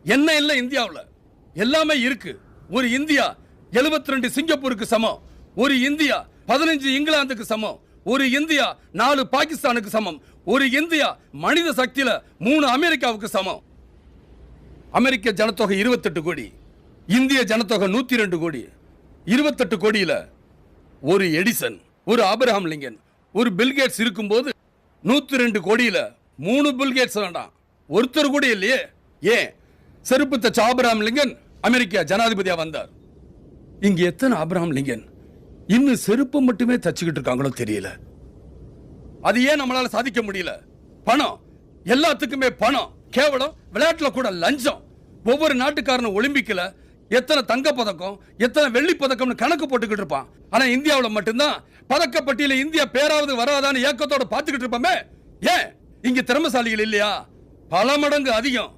என்ன இல்ல இந்தியாவுல எல்லாமே இருக்கு. ஒரு இந்தியா 72 சிங்கப்பூருக்கு சமம். ஒரு இந்தியா 15 இங்கிலாந்துக்கு சமம். ஒரு இந்தியா 4 பாகிஸ்தானுக்கு சமம். ஒரு இந்தியா மனித சக்தியில 3 அமெரிக்காவுக்கு சமம். அமெரிக்க ஜனத்தொகை 28 கோடி, இந்திய ஜனத்தொகை 102 கோடி. 28 கோடியில ஒரு எடிசன், ஒரு ஆபிரகாம் லிங்கன், ஒரு பில்கேட்ஸ் இருக்கும்போது 102 கோடியில 3 பில்கேட்ஸ் வேண்டாம், ஒருத்தர் கூட இல்லையே. ஏன் செருப்பு தச்ச ஆபிரகாம் லிங்கன் அமெரிக்கா ஜனாதிபதியா வந்தார். இங்க எத்தனை ஆபிரகாம் லிங்கன் இன்னும் செருப்பு மட்டுமே தச்சுக்கிட்டு இருக்காங்களோ தெரியல. அது ஏன் நம்மளால சாதிக்க முடியல? பணம், எல்லாத்துக்குமே பணம். கேவலம் விளையாட்டுல கூட லஞ்சம். ஒவ்வொரு நாட்டுக்காரனும் ஒலிம்பிக்ல எத்தனை தங்க பதக்கம், எத்தனை வெள்ளி பதக்கம்னு கணக்கு போட்டுக்கிட்டு இருப்பான். ஆனா இந்தியாவில் மட்டும்தான் பதக்கப்பட்டியல இந்தியா பேராவது வராதான்னு ஏக்கத்தோட பார்த்துக்கிட்டு இருப்போமே. ஏன் இங்க திறமசாலிகள் இல்லையா? பல மடங்கு அதிகம்.